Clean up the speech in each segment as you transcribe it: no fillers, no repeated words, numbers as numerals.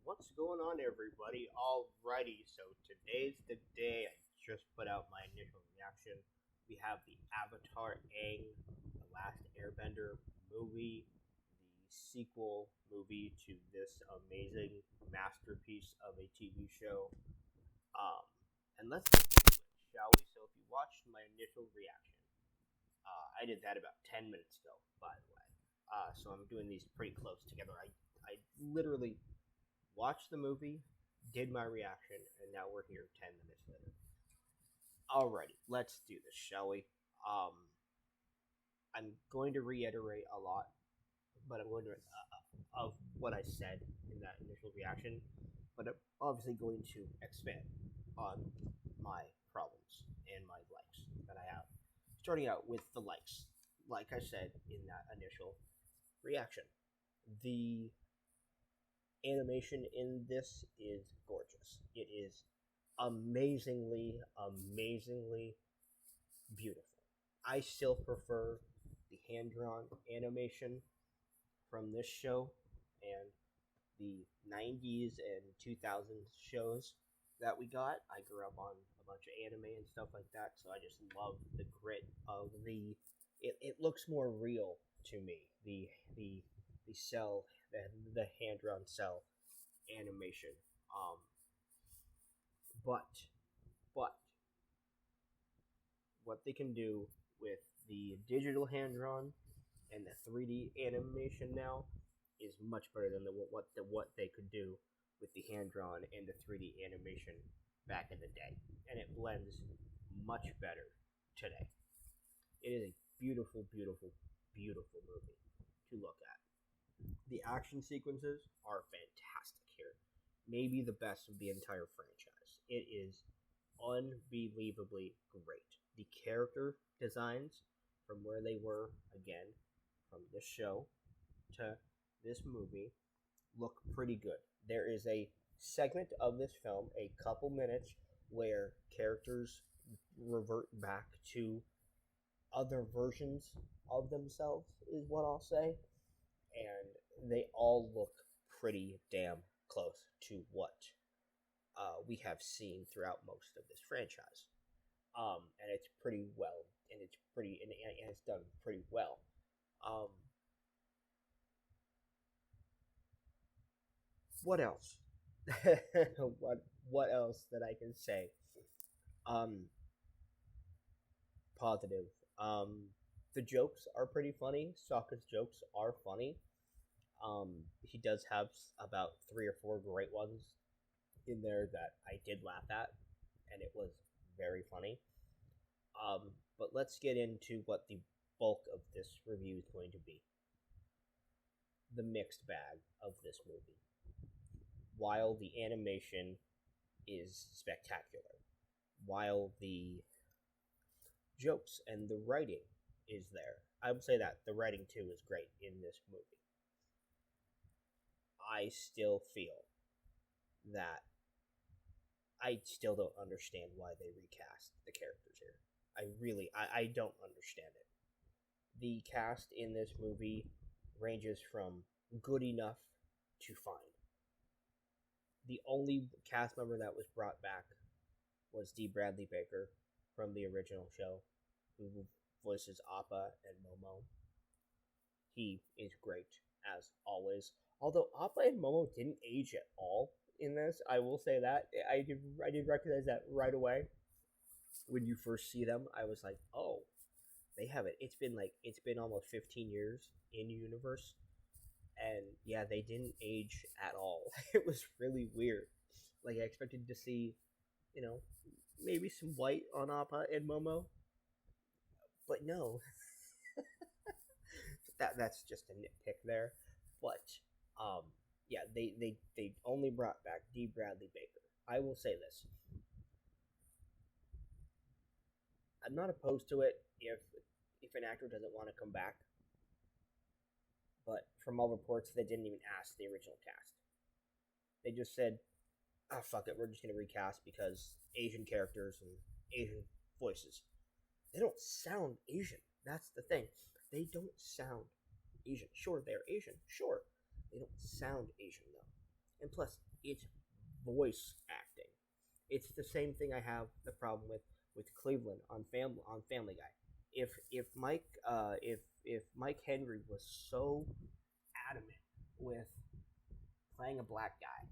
What's going on, everybody? Alrighty, so today's the day. I just put out my initial reaction. We have the Avatar Aang, the Last Airbender movie, the sequel movie to this amazing masterpiece of a TV show. Um, and let's get into it, shall we? So, if you watched my initial reaction, I did that about 10 minutes ago, by the way. So I'm doing these pretty close together. I literally watched the movie, did my reaction, and now we're here 10 minutes later. Alrighty, let's do this, shall we? Um, I'm going to reiterate a lot, but I'm going to of what I said in that initial reaction, but I'm obviously going to expand on my problems and my likes that I have. Starting out with the likes, like I said in that initial reaction, the animation in this is gorgeous. It is amazingly beautiful. I still prefer the hand drawn animation from this show and the 90s and 2000s shows that we got. I grew up on a bunch of anime and stuff like that, so I just love the grit of the. It looks more real to me. The cell, the hand drawn cell animation. Um, but what they can do with the digital hand drawn and the 3D animation now is much better than what they could do with the hand drawn and the 3D animation back in the day, and it blends much better today. It is a beautiful movie to look at. The action sequences are fantastic here, maybe the best of the entire franchise. It is unbelievably great. The character designs from where they were, again, from this show to this movie, look pretty good. There is a segment of this film, a couple minutes, where characters revert back to other versions of themselves, is what I'll say. And they all look pretty damn close to what we have seen throughout most of this franchise. And it's pretty well, and it's done pretty well. Um, what else? What else that I can say? Um, Positive. The jokes are pretty funny. Sokka's jokes are funny. He does have about three or four great ones in there that I did laugh at, and it was very funny. But let's get into what the bulk of this review is going to be. The mixed bag of this movie. While the animation is spectacular, while the jokes and the writing is there, I would say that the writing too is great in this movie. I still feel that I still don't understand why they recast the characters here. I don't understand it. The cast in this movie ranges from good enough to fine. The only cast member that was brought back was D. Bradley Baker from the original show, who voices Appa and Momo. He is great, as always. Although Appa and Momo didn't age at all in this, I will say that. I did recognize that right away. When you first see them, I was like, oh, they have it. It's been almost 15 years in universe, and yeah, they didn't age at all. It was really weird. Like, I expected to see, you know, maybe some white on Appa and Momo, but no. That's just a nitpick there. But yeah, they only brought back D. Bradley Baker. I will say this: I'm not opposed to it if an actor doesn't want to come back. But from all reports, they didn't even ask the original cast. They just said, "Ah, fuck it, we're just gonna recast because Asian characters and Asian voices. They don't sound Asian. That's the thing. They don't sound Asian. Sure, they're Asian. Sure, they don't sound Asian though. And plus, it's voice acting. It's the same thing I have the problem with Cleveland on Family Guy. If Mike Henry was so adamant with playing a black guy,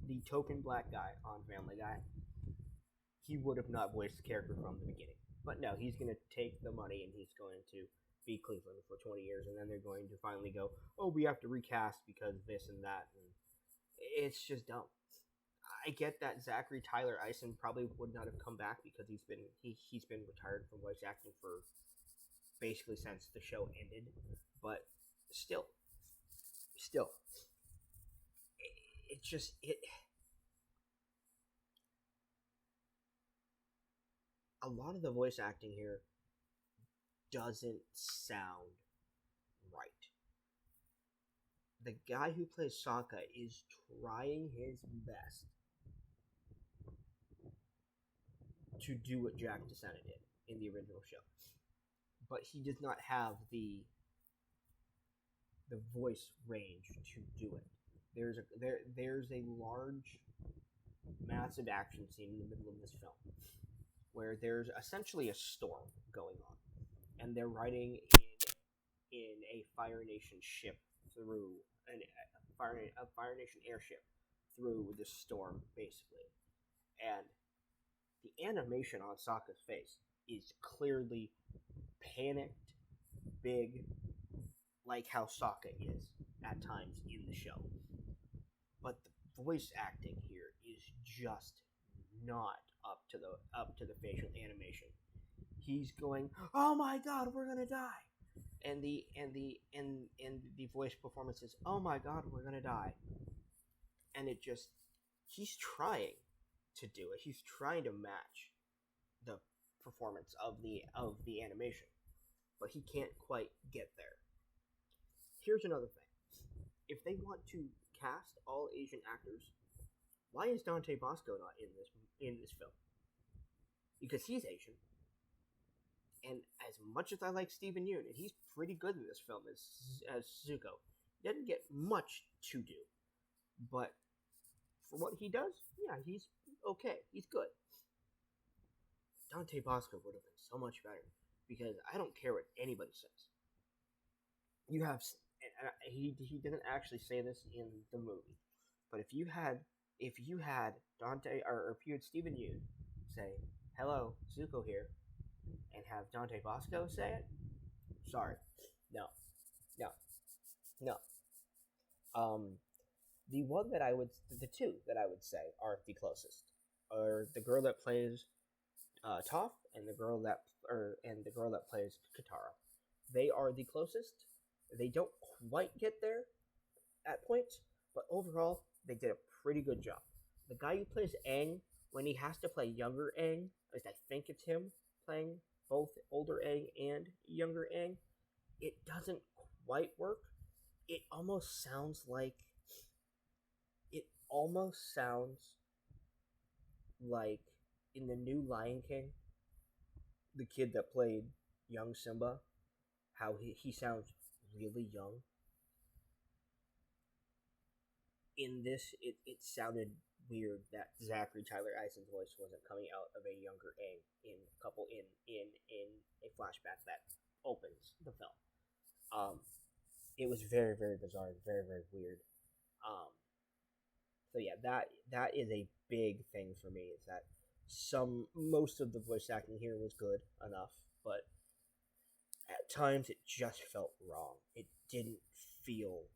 the token black guy on Family Guy, he would have not voiced the character from the beginning. But no, he's going to take the money and he's going to be Cleveland for 20 years, and then they're going to finally go, oh, we have to recast because this and that, and it's just dumb. I get that Zachary Tyler Eisen probably would not have come back because he's been retired from voice acting for basically since the show ended, but still, it just it. A lot of the voice acting here doesn't sound right. The guy who plays Sokka is trying his best to do what Jack DeSena did in the original show, but he does not have the voice range to do it. There's a large, massive action scene in the middle of this film where there's essentially a storm going on, and they're riding in a Fire Nation ship through a Fire Nation airship through the storm, basically, and the animation on Sokka's face is clearly panicked, big, like how Sokka is at times in the show. But the voice acting here is just not up to the facial animation. He's going, "Oh my God, we're gonna die," and the voice performance is, "Oh my God, we're gonna die," and it just he's trying to do it. He's trying to match the performance of the animation, but he can't quite get there. Here's another thing: if they want to cast all Asian actors, why is Dante Bosco not in this film? Because he's Asian, and as much as I like Steven Yeun, and he's pretty good in this film as Zuko, he doesn't get much to do, but for what he does, yeah, he's okay. He's good. Dante Bosco would have been so much better because I don't care what anybody says. You have, and he didn't actually say this in the movie, but if you had Dante or if you had Steven Yeun say, "Hello, Zuko here," and have Dante Bosco say it, sorry, no, no, no. The one that the two that I would say are the closest are the girl that plays Toph and the girl that plays Katara. They are the closest. They don't quite get there at points, but overall they did a pretty good job. The guy who plays Aang, when he has to play younger Aang, at least I think it's him playing both older Aang and younger Aang, it doesn't quite work. It almost sounds like in the new Lion King, the kid that played young Simba, how he sounds really young. In this, it sounded weird that Zachary Tyler Eisen's voice wasn't coming out of a younger Aang in a flashback that opens the film. It was very, very bizarre, very, very weird. So yeah, that is a big thing for me. Is that most of the voice acting here was good enough, but at times it just felt wrong. It didn't feel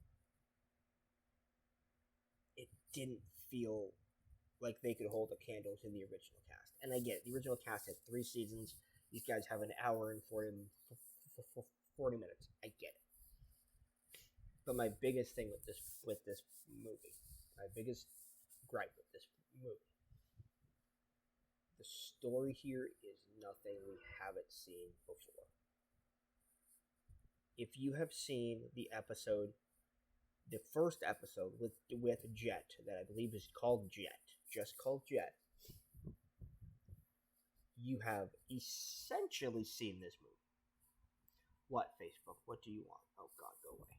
like they could hold a candle to the original cast. And I get it, the original cast had 3 seasons. These guys have an hour and 40 minutes. I get it. But my biggest thing with this movie, my biggest gripe with this movie, the story here is nothing we haven't seen before. If you have seen the first episode with Jet, that I believe is called Jet, just called Jet, you have essentially seen this movie. What, Facebook? What do you want? Oh God, go away.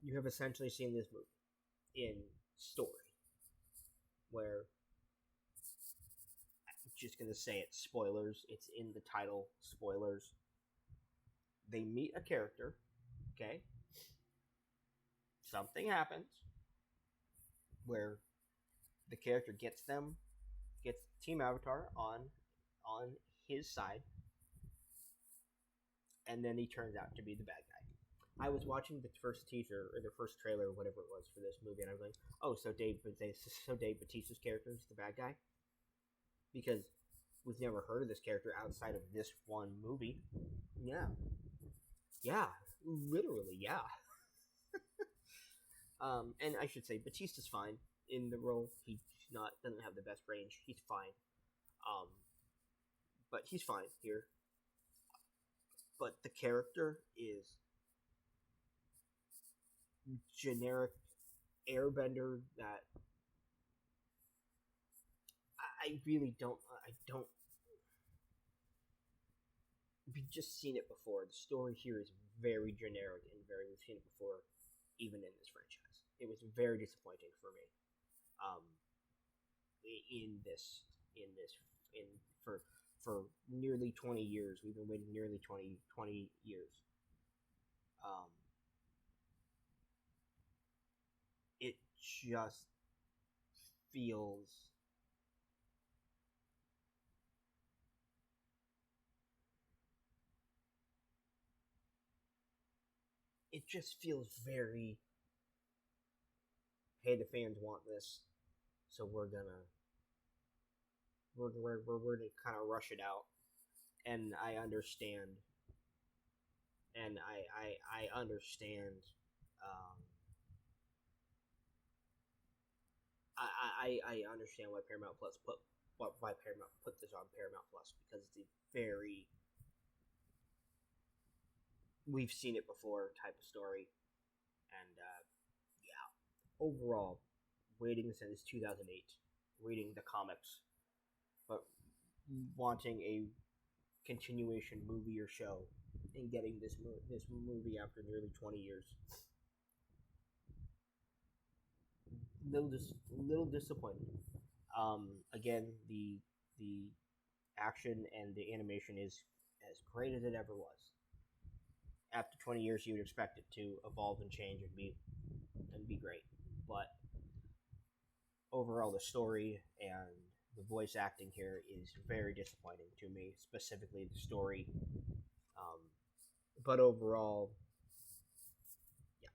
you have essentially seen this movie in story, where I'm just gonna say it, spoilers. It's in the title, spoilers. They meet a character, okay? Something happens where the character gets Team Avatar on his side, and then he turns out to be the bad guy. I was watching the first teaser or the first trailer, or whatever it was for this movie, and I was like, "Oh, so Dave Bautista's character is the bad guy?" Because we've never heard of this character outside of this one movie. Yeah, yeah, literally, yeah. And I should say Batista's fine in the role. He's not doesn't have the best range. He's fine. Um, but he's fine here. But the character is generic airbender that I really don't. I don't. We've just seen it before. The story here is very generic and very. We've seen it before, even in this franchise. It was very disappointing for me. Um, in this, in for nearly 20 years, we've been waiting nearly 20 years. Um, it just feels very, hey, the fans want this, so we're gonna kind of rush it out. And I understand, and I understand. um, I understand why Paramount Plus why Paramount put this on Paramount Plus, because it's a very, we've seen it before type of story. And yeah, overall, waiting since 2008, reading the comics, but wanting a continuation movie or show, and getting this movie after nearly 20 years, little disappointed. Again, the action and the animation is as great as it ever was. After 20 years, you would expect it to evolve and change and be great, but overall, the story and the voice acting here is very disappointing to me. Specifically, the story, um, but overall, yeah,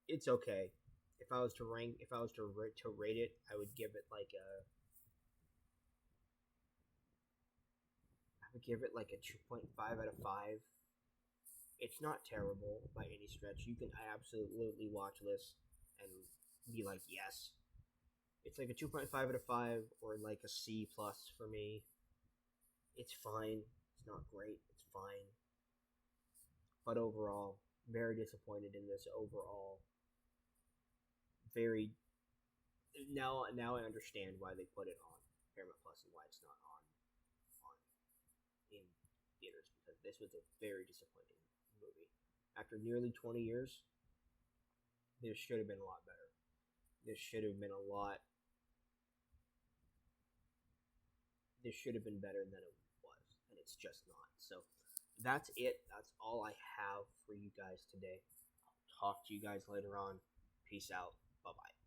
it's okay. If I was to rate it, I would give it like a 2.5 out of 5. It's not terrible by any stretch. You can absolutely watch this and be like, yes. It's like a 2.5 out of 5, or like a C plus for me. It's fine. It's not great. It's fine. But overall, very disappointed in this overall. Very, now I understand why they put it on Paramount Plus and why it's not on in theaters, because this was a very disappointing movie. After nearly 20 years, this should have been a lot better. This should have been a lot. This should have been better than it was, and it's just not. So that's it. That's all I have for you guys today. I'll talk to you guys later on. Peace out. Bye bye.